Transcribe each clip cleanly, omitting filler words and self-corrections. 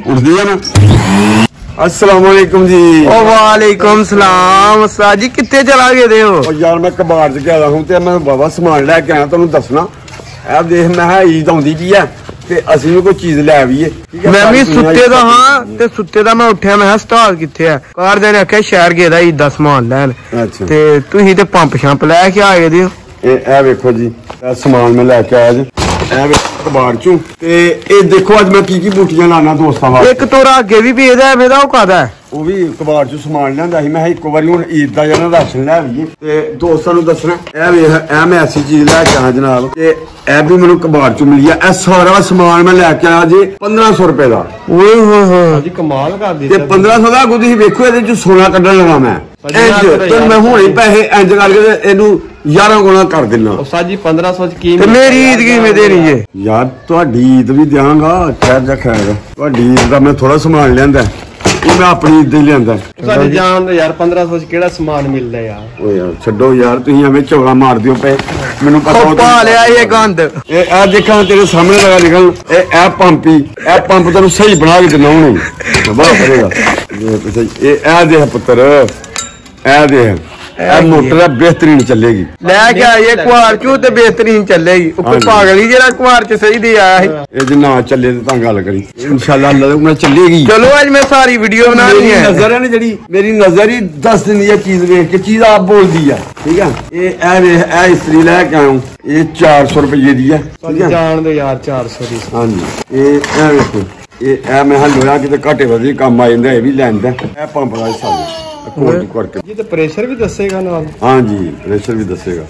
उठदी है ना। अस्सलाम वालेकुम जी। वालेकुम सलाम। उस्ताद जी कितने चला गए हो? यार मैं कबाड़ च गया हूं ते मैं बाबा सामान लैके आया तुहानू दसना। ए देख मैं ईद आउंदी पई है ते असीं भी कोई चीज लै आवीए। मैं भी सुत्ते दा हां ते सुत्ते दा मैं उठ्या मैं उस्ताद किथे है? कार दे ने आख्या शहर गए दा ईद दा सामान लैन। अच्छा ते तुसीं ते पंप शंप लैके आए दे हो। ए वेखो जी सामान मैं लैके आया जी। कबाड़ चू ते ए देखो अज मैं की बूटियां लाना दोस्तां वास्ते। एक तोरा अगे भी भेजदा है मेरा, ओह कादा है? ਉਹ ਵੀ ਕਬਾੜ ਚੋਂ ਸਮਾਨ ਲਿਆਂਦਾ ਸੀ ਮੈਂ ਇੱਕੋ ਵਾਰੀ ਹੁਣ ਈਦ ਦਾ ਜਿਹੜਾ ਰਾਸ਼ਨ ਲੈ ਆਈਏ ਤੇ ਦੋਸਤਾਂ ਨੂੰ ਦੱਸਣਾ। ਇਹ ਵੇਖ ਇਹ ਮੈਂ ਐਸੀ ਚੀਜ਼ ਲੈ ਕੇ ਆਇਆ ਜਨਾਬ ਤੇ ਇਹ ਵੀ ਮੈਨੂੰ ਕਬਾੜ ਚੋਂ ਮਿਲੀ ਆ। ਇਹ ਸਾਰਾ ਸਮਾਨ ਮੈਂ ਲੈ ਕੇ ਆਇਆ ਜੀ 1500 ਰੁਪਏ ਦਾ। ਓਏ ਹੋਏ ਹੋਏ ਜੀ ਕਮਾਲ ਕਰ ਦਿੱਤਾ। ਤੇ 1500 ਦਾ ਤੁਸੀਂ ਵੇਖੋ ਇਹਦੇ ਚ ਸੋਨਾ ਕੱਢਣ ਲਗਾ ਮੈਂ ਇੰਜ ਤੇ ਮੈਂ ਹੁਣੇ ਪੈਸੇ ਇੰਜ ਕਰਕੇ ਤੇ ਇਹਨੂੰ 11 ਗੁਣਾ ਕਰ ਦਿੰਨਾ। ਉਸਤਾਦ ਜੀ 1500 ਚ ਕੀ ਤੇ ਮੇਰੀ ਈਦ ਕਿਵੇਂ ਦੇਣੀ ਜੇ? ਯਾਰ ਤੁਹਾਡੀ ਈਦ ਵੀ ਦਿਆਂਗਾ ਖੈਰ ਜਾ ਖੈਰ। ਤੁਹਾਡੀ ਈਦ ਦਾ ਮੈਂ ਥੋੜਾ ਸਮਾਨ ਲਿਆਂਦਾ मैं अपनी ईद ही लियांदा। जान दो यार 1500 च केड़ा सामान मिलदा यार। ओ यार छड्डो यार तुसीं एवें चौड़ा मार दियो पे मेनू पता हो पा लिया ये गंद। ए आ देखा तेरे सामने लगा निकल a pump he a pump तेनू सही बना के देना हुणे बड़ा करेगा। ये आ देख पुत्र ए देख ए मोटर बेहतरीन चलेगी। लेके आइए कुआर चू ते बेहतरीन चलेगी। ऊपर पागल ही जेड़ा कुआर च सही दे आया है। ए जे ना चले ते तां गल करी इंशाल्लाह अल्लाह ने चलेगी। चलो आज मैं सारी वीडियो बनानी है। नजर है ना जेड़ी मेरी नजर ही दस दिन ये चीज देख के चीज आप बोल दी है ठीक है। ए इस्त्री लेके आया हूं ये 400 रुपये दी है। जान दो यार 400 दी। हां जी ए देखो ए मैं हल होया कि घाटे वधी काम आ जांदा ए भी लैंदा ए पंप दा हिस्सा जी तो प्रेशर भी दसेगा नाल। हाँ जी प्रेशर भी दसेगा।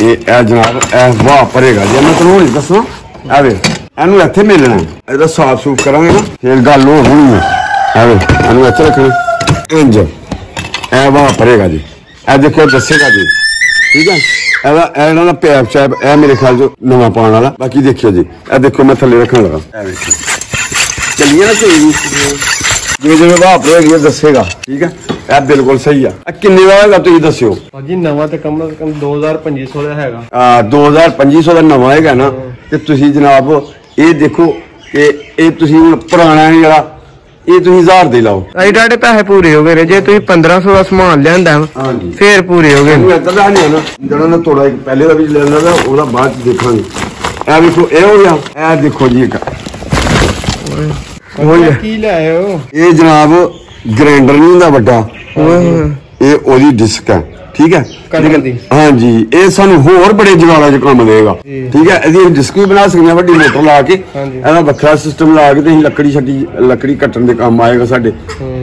ये जनाब ए वाह भरेगा जी मैं तेन नहीं दसना एवे एनू इत्थे मिलना एदा साफ सूफ करांगे ना फिर गल हो होनी है। एवे एनू इत्थे रखना इंज ए वाह भरेगा जी ए देखो दसेगा जी ठीक है। एदा एना ना पैप शैप ए मेरे ख्याल जो नवा पाने वाला बाकी देखियो जी ए देखो मैं थल्ले रखन लगा एवे चलिए ना चाहिए जो जो वाह भरेगी दसेगा ठीक है। ਇਹ ਬਿਲਕੁਲ ਸਹੀ ਆ। ਕਿੰਨੇ ਦਾ ਹੈਗਾ ਤੁਸੀਂ ਦੱਸਿਓ ਭਾਜੀ? ਨਵਾਂ ਤੇ ਕਮ ਸੇ ਕਮ 2500 ਦਾ ਹੈਗਾ। 2500 ਦਾ ਨਵਾਂ ਹੈਗਾ ਨਾ ਤੇ ਤੁਸੀਂ ਜਨਾਬ ਇਹ ਦੇਖੋ ਕਿ ਇਹ ਤੁਸੀਂ ਹੁਣ ਪੁਰਾਣਾ ਹੈ ਜਿਹੜਾ ਇਹ ਤੁਸੀਂ 1000 ਦੇ ਲਾਓ। ਅਸੀਂ ਤੁਹਾਡੇ ਪੈਸੇ ਪੂਰੇ ਹੋ ਗਏ ਨੇ ਜੇ ਤੁਸੀਂ 1500 ਦਾ ਸਮਾਨ ਲਿਆਂਦਾ ਹਾਂਜੀ ਫੇਰ ਪੂਰੇ ਹੋ ਗਏ। ਇਦਾਂ ਨਹੀਂ ਨਾ ਜਿਹੜਾ ਨਾ ਥੋੜਾ ਪਹਿਲੇ ਦਾ ਵੀ ਲੈਣਾ ਦਾ ਉਹਦਾ ਬਾਅਦ ਚ ਦੇਖਾਂਗੇ। ਇਹ ਵੇਖੋ ਇਹ ਹੋ ਗਿਆ। ਇਹ ਦੇਖੋ ਜੀ ਇੱਕ ਕੀ ਲਿਆਏ ਹੋ? ਇਹ ਜਨਾਬ ਗ੍ਰਾਈਂਡਰ ਨਹੀਂ ਹੁੰਦਾ ਵੱਡਾ ਇਹ ਉਹਦੀ ਡਿਸਕ ਹੈ ਠੀਕ ਹੈ। हाँ जी ये सानू होर बड़े जुगाड़ा च काम देगा ठीक है। ਇਹਦੀ ਡਿਸਕ ਵੀ ਬਣਾ ਸਕਦੇ ਆ ਵੱਡੀ ਮੋਟਰ ਲਾ ਕੇ ਇਹਦਾ ਵੱਖਰਾ ਸਿਸਟਮ ਲਾ ਕੇ ਤੇ ਲੱਕੜੀ ਕੱਟਣ ਦੇ ਕੰਮ ਆਏਗਾ ਸਾਡੇ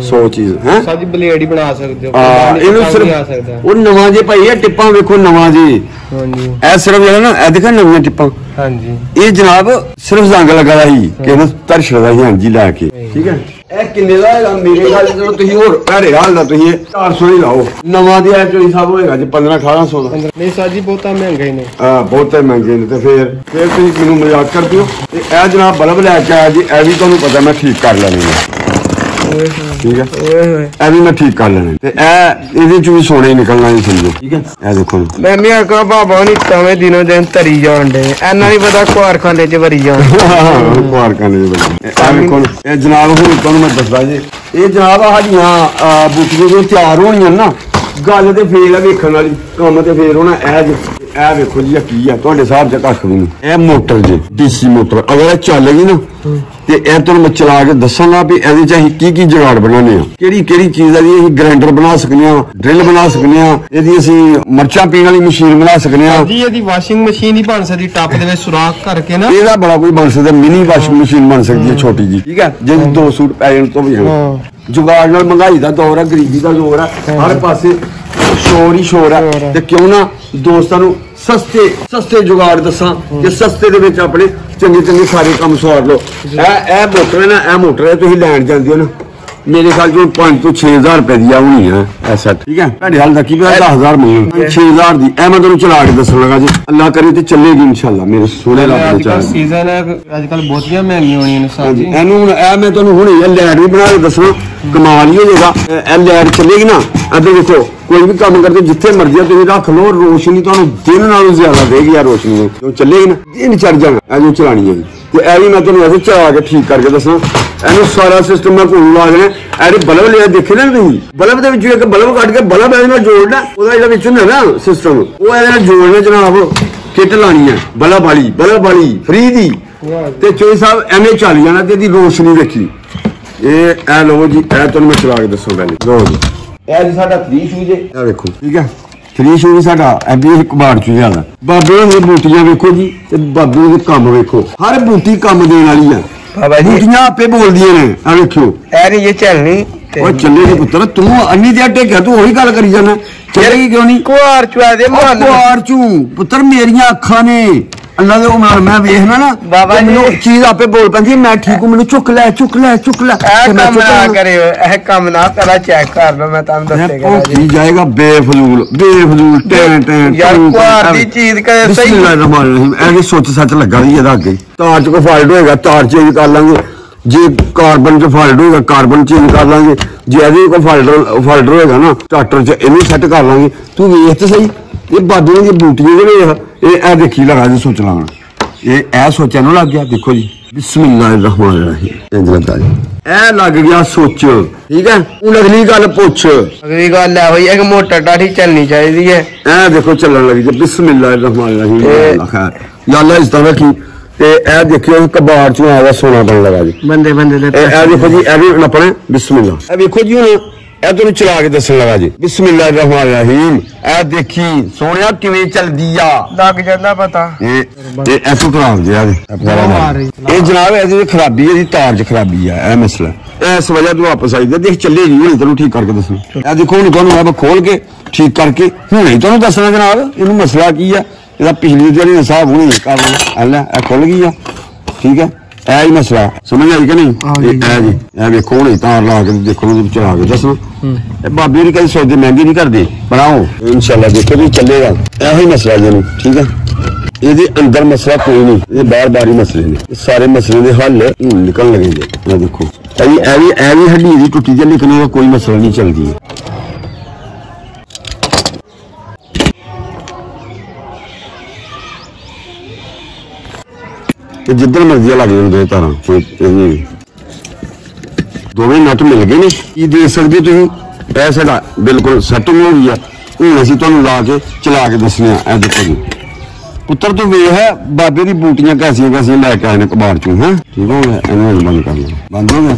100 ਚੀਜ਼ ਹੈ। ਸਾਡੀ ਬਲੇਡ ਹੀ ਬਣਾ ਸਕਦੇ ਹੋ। ਹਾਂ ਇਹਨੂੰ ਸਿਰਫ ਉਹ ਨਵਾਂ ਜੇ ਭਾਈ ਇਹ ਟਿੱਪਾਂ ਵੇਖੋ ਨਵਾਂ ਜੀ। ਹਾਂਜੀ ਇਹ ਸਿਰਫ ਜਿਹੜਾ ਨਾ ਇਹ ਦੇਖਾ ਨਵੀਆਂ ਟਿੱਪਾਂ। ਹਾਂਜੀ ਇਹ ਜਨਾਬ ਸਿਰਫ ਜ਼ੰਗ ਲਗਾ ਸੀ ਕਿ ਇਹਨੂੰ ਤਰਸ਼ਦਾ ਸੀ ਹਾਂਜੀ ਲੈ ਕੇ ਠੀਕ ਹੈ। ਇਹ ਕਿੰਨੇ ਦਾ ਹੈਗਾ ਮੇਰੇ ਖਿਆਲ ਜਦੋਂ ਤੁਸੀਂ ਹੋਰ ਭੈੜੇ ਹਾਲ ਦਾ ਤੁਸੀਂ 400 ਹੀ ਲਾਓ ਨਵਾਂ ਦੀ ਚੋਰੀ ਸਾਹਿਬ ਹੋਏਗਾ ਜੀ 1500 ਦਾ। ਨਹੀਂ ਸਾਜੀ ਬਹੁਤਾ ਮਹਿੰਗੇ ਨੇ। ਹਾਂ ਬਹੁਤੇ ਮਹਿੰਗੇ ਨੇ ਤੇ ਫਿਰ ਤੁਸੀਂ ਮੈਨੂੰ ਮਜ਼ਾਕ ਕਰਦੇ ਹੋ। ਤੇ ਇਹ ਜਨਾਬ ਬਲਬ ਲੈ ਕੇ ਆਇਆ ਜੀ ਇਹ ਵੀ ਤੁਹਾਨੂੰ ਪਤਾ ਮੈਂ ਠੀਕ ਕਰ ਲੈਣੀ ਹੈ ਠੀਕ है। ਇਹ ਵੀ ਮੈਂ ਠੀਕ ਕਰ ਲੈਣੇ ਤੇ ਇਹ ਇਹਦੇ ਚ ਵੀ ਸੋਨੇ ਨਿਕਲਣਾ ਨਹੀਂ ਸਮਝੋ ਠੀਕ ਹੈ। ਇਹ ਦੇਖੋ ਮੈਂ ਵੀ ਆਖਾਂ ਬਾਬਾ ਨਹੀਂ ਤਵੇਂ ਦਿਨੋਂ ਦਿਨ ਧਰੀ ਜਾਣ ਦੇ ਐਨਾ ਨਹੀਂ ਪਤਾ ਕੁਆਰਖਾਨੇ ਚ ਵਰੀ ਜਾਣ ਕੁਆਰਖਾਨੇ ਚ ਵਰੀ। ਇਹ ਵੇਖੋ ਇਹ ਜਨਾਬ ਹੁਣ ਤੁਹਾਨੂੰ ਮੈਂ ਦੱਸਦਾ ਜੀ ਇਹ ਜਨਾਬ ਸਾਡੀਆਂ ਬੂਟੀਆਂ ਜੋ ਤਿਆਰ ਹੋਣੀਆਂ ਨਾ ਗੱਲ ਤੇ ਫੇਰ ਆ ਵੇਖਣ ਵਾਲੀ ਕੰਮ ਤੇ ਫੇਰ ਹੋਣਾ। ਇਹ ਵੇਖੋ ਜੀ ਕੀ ਆ ਤੁਹਾਡੇ ਹਿਸਾਬ ਚ ਕੱਖ ਵੀ ਨਹੀਂ। ਇਹ ਮੋਟਰ ਜੀ ਡੀਸੀ ਮੋਟਰ ਅਗਰ ਇਹ ਚੱਲ ਗਈ ਨਾ ਤੇ ਇਹ ਤੁਹਾਨੂੰ ਮੈਂ ਚਲਾ ਕੇ ਦੱਸਾਂਗਾ ਵੀ ਇਹਦੇ ਚ ਅਸੀਂ ਕੀ ਜੁਗਾੜ ਬਣਾਉਣੇ ਆ ਕਿਹੜੀ ਚੀਜ਼ ਦਾ ਅਸੀਂ ਗ੍ਰਾਈਂਡਰ ਬਣਾ ਸਕਦੇ ਆ ਡਰਿਲ ਬਣਾ ਸਕਦੇ ਆ ਇਹਦੀ ਅਸੀਂ ਮਿਰਚਾਂ ਪੀਣ ਵਾਲੀ ਮਸ਼ੀਨ ਬਣਾ ਸਕਦੇ ਆ ਜੀ। ਇਹਦੀ ਵਾਸ਼ਿੰਗ ਮਸ਼ੀਨ ਹੀ ਬਣ ਸਕਦੀ ਟੱਪ ਦੇ ਵਿੱਚ ਸੁਰਾਖ ਕਰਕੇ ਨਾ ਇਹਦਾ ਬੜਾ ਕੋਈ ਬਣ ਸਕਦਾ ਮਿਨੀ ਵਾਸ਼ਿੰਗ ਮਸ਼ੀਨ ਬਣ ਸਕਦੀ ਹੈ ਛੋਟੀ ਜੀ ਠੀਕ ਹੈ ਜਿਹਦੇ 2 ਸੂਟ ਪੈ ਜਾਣ ਤੋਂ ਵੀ ਜੁਗਾੜ ਨਾਲ ਮਹਿੰਗਾਈ ਦਾ ਦੌਰ ਹੈ ਗਰੀਬੀ ਦਾ ਦੌਰ ਹੈ ਹਰ ਪਾਸੇ ਸ਼ੋਰ ਹੀ ਸ਼ੋਰ ਹੈ ਤੇ ਕਿਉਂ ਨਾ ਦੋਸਤਾਂ ਨੂੰ सस्ते जुगाड़ दसा कि सस्ते दे विच अपने चंगे सारे काम सवार लो। ए मोटर है ना ए मोटर है तुसीं लैण जांदे हो ना मेरे ख्याल जो 5 तो 6000 रुपए दी होनी है ऐसा ठीक है। ਤੁਹਾਡੇ हाल तक 10000 मंग 6000 दी ए मैं तुहानू चला के दसन लगा जी अल्लाह करे ते चलेगी इंशाल्लाह मेरे सोने रब दे चाहे। सीजन है आजकल बहुतियां महंगी होनी ने साहब जी। एनू ए मैं तुहानू हुणे ये लैट भी बना के दसना कमाल ही हो जाएगा। ए लैट चलेगी ना अदे देखो कोई भी काम करते जिथे मर्जी तुम रख लो रोशनी तुहानू दिन नालों ज्यादा देगी यार रोशनी जो चलेगी ना दिन चढ़ जाना जो चलानी है। तो ए भी मैं तुहानू ऐसे चला के ठीक करके दसना ਇਹਨੂੰ ਸਾਰਾ ਸਿਸਟਮ ਮੈਂ ਕੋਲ ਲਾ ਦੇਣਾ। ਇਹਦੇ ਬਲਬ ਲਿਆ ਦੇਖੇ ਨਾ ਤੁਸੀਂ, ਬਲਬ ਦੇ ਵਿੱਚੋਂ ਇੱਕ ਬਲਬ ਕੱਢ ਕੇ ਬਲਬ ਇਹਦੇ ਨਾਲ ਜੋੜਨਾ, ਉਹਦਾ ਜਿਹੜਾ ਵਿੱਚ ਹੁੰਦਾ ਨਾ ਸਿਸਟਮ ਉਹ ਇਹਦੇ ਨਾਲ ਜੋੜਨਾ ਜਨਾਬ। ਕਿੱਟ ਲਾਣੀ ਹੈ ਬਲਬ ਵਾਲੀ ਫ੍ਰੀ ਦੀ ਤੇ ਚੋਈ ਸਾਹਿਬ ਐਵੇਂ ਚੱਲ ਜਾਣਾ ਤੇ ਇਹਦੀ ਰੋਸ਼ਨੀ ਦੇਖੀ। ਇਹ ਲਓ ਜੀ, ਇਹ ਤੁਹਾਨੂੰ ਮੈਂ ਚਲਾ ਕੇ ਦੱਸਾਂ ਪਹਿਲੇ। ਲਓ ਜੀ ਇਹ ਜੀ ਸਾਡਾ 3 ਸ਼ੂਜ਼ ਹੈ, ਇਹ ਵੇਖੋ ਠੀਕ ਹੈ 3 ਸ਼ੂਜ਼ ਸਾਡਾ ਇਹ ਕਬਾੜ ਚ ਜਾਂਦਾ। ਬਾਬੇ ਦੀਆਂ ਬੂਟੀਆਂ ਵੇਖੋ ਜੀ ਤੇ ਬਾਬੇ ਦੇ ਕੰਮ ਵੇਖੋ, ਹਰ ਬੂਟੀ ਕੰਮ ਦੇਣ ਵਾਲੀ ਆ ਬਾਬਾ ਜੀ। ਬੂਟੀਆਂ ਆਪੇ ਬੋਲਦੀਆਂ ਨੇ, ਆ ਵੇਖਿਓ ਐ ਨਹੀਂ ਇਹ ਚੱਲਣੀ ਉਹ ਚੱਲੇ ਨੀ ਪੁੱਤਰ, ਤੂੰ ਅੰਨੀ ਦੇ ਅੱਡੇ ਕਿਹਾ ਤੂੰ ਉਹੀ ਗੱਲ ਕਰੀ ਜਾਣਾ। ਚੱਲੇਗੀ ਕਿਉਂ ਨਹੀਂ? ਕੁਆਰ ਚੁਆ ਦੇ ਮਾਨ ਕੁਆਰ ਚੂ ਪੁੱਤਰ, ਮੇਰੀਆਂ ਅੱਖਾਂ ਨੇ ਅੱਲਾ ਦੇ ਉਮਰ ਮੈਂ ਵੇਖਣਾ ਨਾ ਬਾਬਾ ਜੀ, ਚੀਜ਼ ਆਪੇ ਬੋਲ ਪੈਂਦੀ। ਮੈਂ ਠੀਕ ਹੂੰ, ਮੈਨੂੰ ਚੁੱਕ ਲੈ। ਇਹ ਕੰਮ ਨਾ ਕਰਿਓ, ਇਹ ਕੰਮ ਨਾ ਕਰਾ, ਚੈੱਕ ਕਰ ਲਓ ਮੈਂ ਤੁਹਾਨੂੰ ਦੱਸੇਗਾ ਜੀ। ਜਾਏਗਾ ਬੇਫਜ਼ੂਲ ਟੈਂ ਯਾਰ ਕੁਆਰ ਦੀ ਚੀਜ਼ ਕਰੇ ਸਹੀ। ਇਹ ਸੋਚ ਸੱਚ ਲੱਗਾ ਜੀ ਇਹਦਾ ਅੱਗੇ ਤਾਰ ਚ ਕੋਈ ਫਾਲਟ ਹੋਏਗਾ ਤਾਰ ਚੇਂਜ ਕਰ ਲਾਂਗੇ, ਜੇ ਕਾਰਬਨ ਚ ਫਾਲਟ ਹੋਏਗਾ ਕਾਰਬਨ ਚੇਂਜ ਕਰ ਲਾਂਗੇ, ਜੇ ਇਹਦੇ ਕੋਈ ਫਾਲਟ ਹੋਏਗਾ ਨਾ ਸਟਾਰਟਰ ਚ ਇਹਨੂੰ ਸੈੱਟ ਕਰ ਲਾਂਗੇ। ਤੂੰ ਵੇਖ ਤੇ ਸਹੀ, ਇਹ ਬਾਬਿਆਂ ਦੀਆਂ ਬੂਟੀਆਂ ਜਿਹੜੇ ਵੇਖ ਇਹ ਦੇਖੀ ਲਗਾ ਜੀ ਸੋਚ ਲਾਉਣਾ। ਇਹ ਸੋਚਿਆ ਨੂੰ ਲੱਗ ਗਿਆ। ਦੇਖੋ ਜੀ ਬਿਸਮਿल्लाहिर्रहमानिर्रहीम ਇੰਜ ਲੱਗਾ ਜੀ, ਇਹ ਲੱਗ ਗਿਆ ਸੋਚ। ਠੀਕ ਹੈ ਹੁਣ ਅਗਲੀ ਗੱਲ ਪੁੱਛ। ਅਗਲੀ ਗੱਲ ਹੈ ਹੋਈ ਇੱਕ ਮੋਟਰ ਡਾਠੀ ਚੱਲਣੀ ਚਾਹੀਦੀ ਹੈ। ਇਹ ਦੇਖੋ ਚੱਲਣ ਲੱਗੀ ਜੀ ਬਿਸਮਿल्लाहिर्रहमानिर्रहीम। ਯਾ ਅੱਲਾ ਇਸ ਤਰ੍ਹਾਂ ਰੱਖੀ ਤੇ ਇਹ ਦੇਖਿਓ ਕਬਾੜ ਚੋਂ ਆਇਆ ਸੋਨਾ ਬਣ ਲਗਾ ਜੀ ਬੰਦੇ ਦੇ। ਇਹ ਦੇਖੋ ਜੀ ਇਹ ਵੀ ਨਪਣਾ ਬਿਸਮਿल्लाह। ਇਹ ਵੇਖੋ ਜੀ ਹੁਣ ਇਹ ਤੁਹਾਨੂੰ ਚਲਾ ਕੇ ਦੱਸਣ ਲਗਾ ਜੀ ਬਿਸਮਿल्लाहिर्रहमानिर्रहीम। ਇਹ ਦੇਖੀ ਸੋਹਣਿਆ ਕਿਵੇਂ ਚੱਲਦੀ ਆ, ਲੱਗ ਜਾਂਦਾ ਪਤਾ। ਇਹ ਐਸੋ ਖਰਾਬ ਜਿਆ ਇਹ ਜਨਾਬ ਇਹਦੀ ਖਰਾਬੀ, ਇਹਦੀ ਤਾਰ ਚ ਖਰਾਬੀ ਆ, ਇਹ ਮਸਲਾ ਇਸ ਵਜ੍ਹਾ ਤੋਂ ਵਾਪਸ ਆਈ ਦੇ। ਦੇਖ ਚੱਲੇ ਜੀ ਹੁਣ ਤੈਨੂੰ ਠੀਕ ਕਰਕੇ ਦੱਸਣਾ। ਇਹ ਦੇਖੋ ਹੁਣ ਤੁਹਾਨੂੰ ਮੈਂ ਖੋਲ ਕੇ ਠੀਕ ਕਰਕੇ ਹੁਣੇ ਤੁਹਾਨੂੰ ਦੱਸਣਾ ਜਨਾਬ ਇਹਨੂੰ ਮਸਲਾ ਕੀ ਆ। ਇਹਦਾ ਪਿਛਲੀ ਦਿਹਾੜੀ ਹਿਸਾਬ ਹੁਣੇ ਕਰਨਾ। ਅੱਲਾ ਇਹ ਖੁੱਲ ਗਈ ਆ, ਠੀਕ ਹੈ ਇਹ ਹੀ ਮਸਲਾ ਸਮਝ ਆਈ ਕਿ ਨਹੀਂ? ਇਹ ਜੀ ਇਹ ਵੇਖੋ ਹੁਣ ਤਾਰ ਲਾ ਕੇ ਦੇਖੋ ਚਲਾ ਕੇ ਦੱਸੋ। ਇਹ ਬਾਬੇ ਦੀ ਕਈ ਸੌਦੇ ਮਹਿੰਗੇ ਨਹੀਂ ਕਰਦੇ, ਬਣਾਓ ਇਨਸ਼ਾਅੱਲਾ ਦੇਖੋ ਵੀ ਚੱਲੇਗਾ। ਇਹੋ ਹੀ ਮਸਲਾ ਜੀ ਠੀਕ ਹੈ। ਇਹਦੇ ਅੰਦਰ ਮਸਲਾ ਕੋਈ ਨਹੀਂ, ਇਹ ਬਾਰ-ਬਾਰ ਹੀ ਮਸਲੇ ਨੇ। ਸਾਰੇ ਮਸਲੇ ਦੇ ਹੱਲ ਨਿਕਲਣ ਲੱਗेंगे। ਇਹ ਦੇਖੋ ਇਹ ਵੀ ਹੱਡੀ ਦੀ ਟੁੱਟੀ ਜਾਂ ਨਿਕਲਣੇ ਦਾ ਕੋਈ ਮਸਲਾ ਨਹੀਂ ਚੱਲਦੀ। ਤੇ ਜਿੱਦਣ ਮਰਜ਼ੀ ਲੱਗ ਜਾਂਦੇ ਤਾਰਾਂ ਦੋਵੇਂ ਨਟ ਮਿਲ ਗਏ ਨੇ। ਕੀ ਦੇਖ ਸਕਦੇ ਤੁਸੀਂ, ਇਹ ਸਾਡਾ ਬਿਲਕੁਲ ਸੈੱਟ ਹੋ ਗਈ ਆ। ਹੁਣ ਅਸੀਂ ਤੁਹਾਨੂੰ ਲਾ ਕੇ ਚਲਾ ਕੇ ਦੱਸਣੇ ਆ। ਇਹ ਦੇਖੋ ਜੀ ਪੁੱਤਰ ਤੂੰ ਵੇਖ ਬਾਬੇ ਦੀ ਬੂਟੀਆਂ ਕੈਸੀਆਂ ਲੈ ਕੇ ਆਏ ਨੇ ਕਬਾੜ ਚੋਂ। ਹੈ ਠੀਕ ਹੋ ਗਿਆ, ਇਹਨੂੰ ਬੰਦ ਕਰ ਲਓ। ਬੰਦ ਹੋ ਗਿਆ।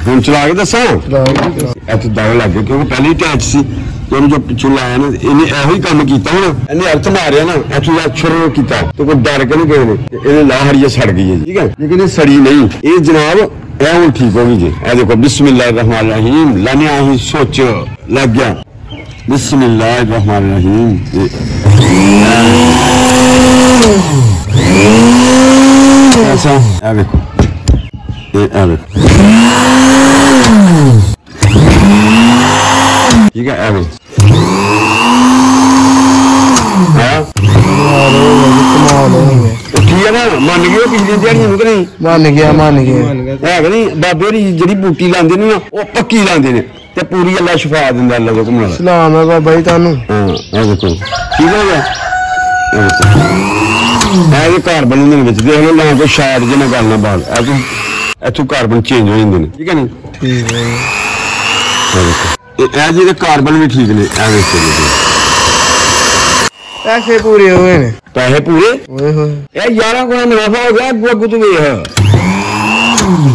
ਹੁਣ ਚਲਾ ਕੇ ਦੱਸਾਂ ਇੱਥੇ ਦਾਗ ਲੱਗ ਗਿਆ ਕਿਉਂਕਿ ਪਹਿਲੀ ਟੈਚ ਸੀ। ਉਹਨੂੰ ਜੋ ਪਿੱਛੋਂ ਲਾਇਆ ਨਾ ਇਹਨੇ ਇਹੋ ਹੀ ਕੰਮ ਕੀਤਾ। ਹੁਣ ਇਹਨੇ ਅਰਥ ਮਾਰਿਆ ਨਾ ਇੱਥੋਂ ਸ਼ੁਰੂ ਕੀਤਾ ਤੇ ਕੋਈ ਡਰ ਕੇ ਨਹੀਂ ਗਏ ਨੇ। ਇਹਨੇ ਲਾਹੜੀਆ ਸੜ ਗਈ ਹੈ ਜੀ, ਠੀਕ ਹੈ ਲੇਕਿਨ ਇਹ ਸੜੀ ਨਹੀਂ। ਇਹ ਜਨਾਬ ਇਹ ਹੁਣ ਠੀਕ ਹੋ ਗਈ ਜੀ। ਇਹ ਦੇਖੋ ਬਿਸਮਿल्लाहिर्रहमानिर्रहीम। ਲਾਣਿਆ ਹੀ ਸੋਚ ਲੱਗ ਗਿਆ बिस्मिल्लाहिर्रहमानिर्रहीम। ऐसा देखो ठीक है ठीक है ना मन गए पिछली दिहाड़ी नहीं मन गया है नहीं। बाबे जी बूटी लाते ने ना वो पक्की लाते ने ते पूरी अल्लाह शिफा दिंदा। अल्लाह हुक्म नाल सलाम है बाबा जी तानू। हां ए देखो ठीक हो गया। ए कार्बन दे विच देख लो ना कोई शार्ट जे ना गल ना बाल इथों कार्बन चेंज हो जांदे ने, ठीक है नी? ठीक है। ए जी कार्बन भी ठीक ने। ए देखो पैसे पूरे हुए ने, पैसे पूरे ओए होए। ए 11 गुना मुनाफा हो गया। अगू तू वेख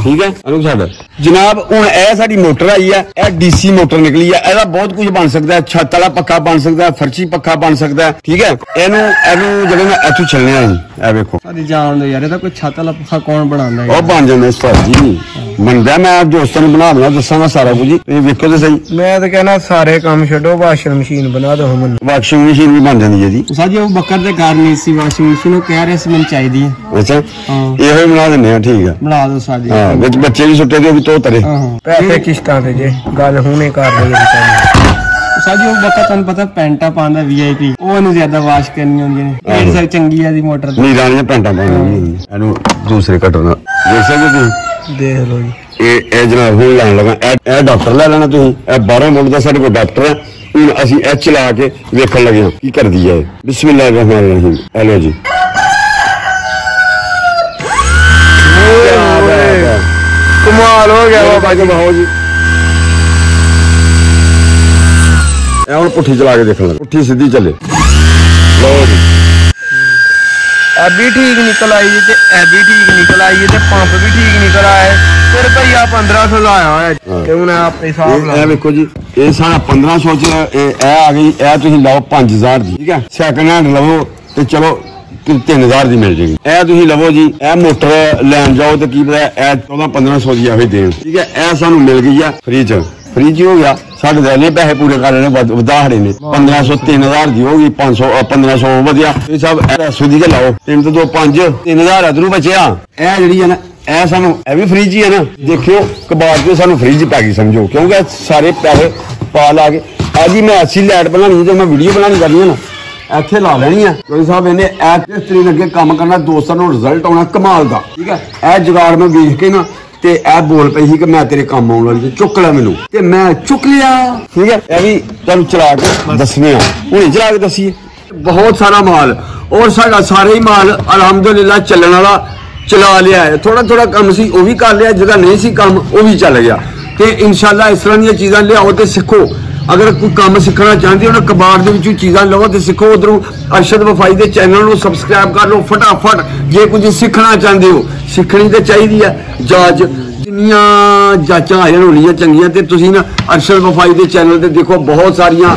ठीक है अनु साहब जनाब। हुण ए साडी मोटर आई है, ए डीसी मोटर निकली है। एदा बहुत कुछ बन सकता है। छत वाला पक्का बन सकता है, फर्ची पक्का बन सकता है, ठीक है। एनू जदों मैं इथों चलने आ जी ए देखो साडी जान दो यार। एदा कोई छत वाला पक्का कौन बनांदा है? ओ बन जांदा उस्ताद जी बनदा। मैं दोस्तां नूं बना दूंगा, दसांगा सारा कुछ जी। तुसीं वेखो ते सही। मैं तो कहना सारे काम छड्डो, वाशिंग मशीन बना दो हमन। वाशिंग मशीन भी बन जांदी है जी। उस्ताद जी वो बकर दे घर नहीं सी वाशिंग मशीन, कह रहे सी मैनूं चाहिदी है। अच्छा ਇਹੋ ਹੀ ਬਣਾ ਦਿੰਦੇ ਆ, ਠੀਕ ਹੈ ਬਣਾ ਦਿਓ ਸਾਡੀ। ਹਾਂ ਵਿੱਚ ਬੱਚੇ ਵੀ ਸੁੱਟੇ ਦੇ ਵੀ ਤੋ ਤਰੇ ਪੈਸੇ ਕਿਸ਼ਤਾਂ ਤੇ ਜੇ ਗੱਲ ਹੁਣੇ ਕਰ ਲਓ ਸਾਜੀ। ਉਹ ਬੱਕਾ ਤੁਹਾਨੂੰ ਪਤਾ ਪੈਂਟਾ ਪਾਉਂਦਾ VIP, ਉਹ ਇਹਨੂੰ ਜ਼ਿਆਦਾ ਵਾਸ਼ ਕਰਨੀ ਹੁੰਦੀਆਂ ਨੇ। ਇਹ ਸਰ ਚੰਗੀ ਆ ਦੀ ਮੋਟਰ ਨਹੀਂ ਰਾਣੀਆਂ ਪੈਂਟਾ ਪਾਉਂਦੀਆਂ। ਇਹਨੂੰ ਦੂਸਰੇ ਕਟਰ ਨਾਲ ਦੇਖ ਸਕਦੇ ਤੁਸੀਂ, ਦੇਖ ਲਓ ਜੀ। ਇਹ ਜਨਾਬ ਹੁਣ ਲੈਣ ਲਗਾ। ਇਹ ਡਾਕਟਰ ਲੈ ਲੈਣਾ ਤੁਸੀਂ। ਇਹ 12 ਮੁੰਡ ਦਾ ਸਾਡੇ ਕੋਲ ਡਾਕਟਰ ਹੈ। ਹੁਣ ਅਸੀਂ ਇਹ ਚਲਾ ਕੇ ਵੇਖਣ ਲੱਗੇ ਹਾਂ ਕੀ ਕਰਦੀ ਹੈ। बिस्मिल्लाहिर्रहमानिर्रहीम। हेलो जी ਕਮਾਲ ਹੋ ਗਿਆ ਬਾਬਾ ਜੀ। ਬਹਾਓ ਜੀ ਇਹ ਹੁਣ ਪੁੱਠੀ ਚਲਾ ਕੇ ਦੇਖਣ ਲੱਗ, ਪੁੱਠੀ ਸਿੱਧੀ ਚੱਲੇ। ਲਓ ਜੀ ਇਹ ਵੀ ਠੀਕ ਨਿਕਲ ਆਈ ਜੀ, ਤੇ ਇਹ ਵੀ ਠੀਕ ਨਿਕਲ ਆਈ ਜੀ, ਤੇ ਪੰਪ ਵੀ ਠੀਕ ਨਿਕਲ ਆਇਆ। ਫਿਰ ਭਈਆ 1500 ਲਾਇਆ ਹੋਇਆ ਤੇ ਹੁਣ ਆਪੇ ਹਿਸਾਬ ਲਾ। ਇਹ ਵੇਖੋ ਜੀ, ਇਹ ਸਾਡਾ 1500 ਚ ਇਹ ਆ ਗਈ। ਇਹ ਤੁਸੀਂ ਲਾਓ 5000 ਦੀ, ਠੀਕ ਹੈ। ਸੈਕਿੰਡ ਹੈਂਡ ਲਵੋ ਤੇ ਚਲੋ 3000 ਦੀ ਮਿਲ ਜੇਗੀ। ਇਹ ਤੁਸੀਂ ਲਵੋ ਜੀ, ਇਹ ਮੋਟਰ ਲੈਣ ਜਾਓ ਤੇ ਕੀ ਪਤਾ ਇਹ 14-1500 ਦੀ ਆਵੇ ਦੇਣ, ਠੀਕ ਹੈ। ਇਹ ਸਾਨੂੰ ਮਿਲ ਗਈ ਆ ਫ੍ਰੀ ਚ, ਫ੍ਰੀ ਚ ਹੋ ਗਿਆ। ਸਾਡੇ ਦੇ ਨੇ ਪੈਸੇ ਪੂਰੇ ਕਰ ਲੈਣੇ, ਵਧਾੜੇ ਨੇ 1500 3000 ਦੀ ਹੋ ਗਈ। 500 1500 ਵਧੀਆ। ਇਹ ਸਭ ਸੁਧੀ ਕੇ ਲਾਓ। 3 ਤੋਂ 2 5 3000 ਅਧਰੂ ਬਚਿਆ। ਇਹ ਜਿਹੜੀ ਹੈ ਨਾ, ਇਹ ਸਾਨੂੰ ਇਹ ਵੀ ਫ੍ਰੀ ਚ ਹੀ ਹੈ ਨਾ। ਦੇਖਿਓ ਕਬਾੜ ਤੇ ਸਾਨੂੰ ਫ੍ਰੀ ਚ ਪੈ ਗਈ ਸਮਝੋ, ਕਿਉਂਕਿ ਸਾਰੇ ਪੈਸੇ ਪਾ ਲਾ ਕੇ ਅੱਜ ਹੀ ਮੈਂ 80 ਲਾਈਟ ਬਣਾਣੀ ਤੇ ਮੈਂ ਵੀਡੀਓ ਬਣਾਣੀ ਕਰਨੀ ਹੈ ਨਾ, ਇੱਥੇ ਲਾ ਲੈਣੀ ਆ। ਕੋਈ ਸਾਹਿਬ ਇਹਨੇ ਤਰੀਕੇ ਅੱਗੇ ਕੰਮ ਕਰਨਾ, ਦੋਸਤਾਂ ਨੂੰ ਰਿਜ਼ਲਟ ਆਉਣਾ ਕਮਾਲ ਦਾ, ਠੀਕ ਹੈ। ਇਹ ਜੁਗਾੜ ਮੈਂ ਵੇਖ ਕੇ ਨਾ ਤੇ ਇਹ ਬੋਲ ਪਈ ਸੀ ਕਿ ਮੈਂ ਤੇਰੇ ਕੰਮ ਆਉਣ ਵਾਲੀ, ਚੁੱਕ ਲੈ ਮੈਨੂੰ, ਤੇ ਮੈਂ ਚੁੱਕ ਲਿਆ, ਠੀਕ ਹੈ। ਇਹ ਵੀ ਤੁਹਾਨੂੰ ਚਲਾ ਕੇ ਦੱਸਣੇ ਆ, ਹੁਣੇ ਚਲਾ ਕੇ ਦੱਸੀਏ। ਬਹੁਤ ਸਾਰਾ ਮਾਲ, ਔਰ ਸਾਡਾ ਸਾਰੇ ਹੀ ਮਾਲ ਅਲਹਮਦੁਲਿਲਾ ਚੱਲਣ ਵਾਲਾ ਚਲਾ ਲਿਆ ਹੈ। ਥੋੜਾ ਥੋੜਾ ਕੰਮ ਸੀ ਉਹ ਵੀ ਕਰ ਲਿਆ, ਜਿਹੜਾ ਨਹੀਂ ਸੀ ਕੰਮ ਉਹ ਵੀ ਚੱਲ ਗਿਆ। ਤੇ ਇਨਸ਼ਾਅੱਲਾ ਇਸ ਤਰ੍ਹਾਂ ਦੀਆਂ ਚੀਜ਼ਾਂ ਲਿਆਓ ਤੇ ਸਿੱਖੋ। ਅਗਰ ਕੋਈ ਕੰਮ ਸਿੱਖਣਾ ਚਾਹੁੰਦੇ ਹੋ ਨਾ, ਕਬਾੜ ਦੇ ਵਿੱਚੋਂ ਚੀਜ਼ਾਂ ਲਵੋ ਤੇ ਸਿੱਖੋ। ਉਧਰੋਂ ਅਰਸ਼ਦ ਵਫਾਈ ਦੇ ਚੈਨਲ ਨੂੰ ਸਬਸਕ੍ਰਾਈਬ ਕਰ ਲਓ ਫਟਾਫਟ। ਜੇ ਕੁਝ ਸਿੱਖਣਾ ਚਾਹੁੰਦੇ ਹੋ, ਸਿੱਖਣੀ ਤੇ ਚਾਹੀਦੀ ਹੈ ਜਾਂਚ। ਜਿੰਨੀਆਂ ਜਾਂਚਾਂ ਆ ਜਾਣ ਹੋਣੀਆਂ ਚੰਗੀਆਂ, ਤੇ ਤੁਸੀਂ ਨਾ ਅਰਸ਼ਦ ਵਫਾਈ ਦੇ ਚੈਨਲ ਤੇ ਦੇਖੋ, ਬਹੁਤ ਸਾਰੀਆਂ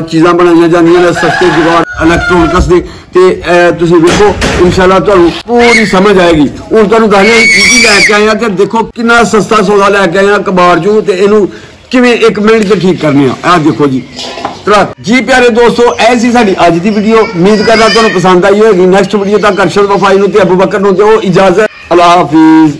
ਚੀਜ਼ਾਂ ਬਣਾਈਆਂ ਜਾਂਦੀਆਂ ਨੇ ਸਸਤੇ ਜੁਗਾੜ ਇਲੈਕਟ੍ਰੋਨਿਕਸ ਦੇ। ਤੇ ਤੁਸੀਂ ਵੇਖੋ ਇਨਸ਼ਾਅੱਲਾ ਤੁਹਾਨੂੰ ਪੂਰੀ ਸਮਝ ਆਏਗੀ। ਹੁਣ ਤੁਹਾਨੂੰ ਦੱਸਦੇ ਕੀ ਲੈ ਕੇ ਆਏ ਆ, ਤੇ ਦੇਖੋ ਕਿੰਨਾ ਸਸਤਾ ਸੌਦਾ ਲੈ ਕੇ ਆਏ ਆ ਕਬਾੜ ਜੂ, ਤੇ ਇਹਨੂੰ ਕਿਵੇਂ 1 ਮਿੰਟ 'ਚ ਠੀਕ ਕਰਨੇ ਆ। ਆਹ ਦੇਖੋ ਜੀ ਜੀ ਪਿਆਰੇ ਦੋਸਤੋ, ਇਹ ਸੀ ਸਾਡੀ ਅੱਜ ਦੀ ਵੀਡੀਓ। ਉਮੀਦ ਕਰਦਾ ਤੁਹਾਨੂੰ ਪਸੰਦ ਆਈ ਹੋਵੇਗੀ। ਨੈਕਸਟ ਵੀਡੀਓ ਤੱਕ ਅਰਸ਼ਦ ਵਫਾਈ ਨੂੰ ਤੇ ਅਬੂ ਬਕਰ ਨੂੰ ਦਿਓ ਇਜਾਜ਼ਤ। ਅੱਲਾਹ ਹਾਫਿਜ਼।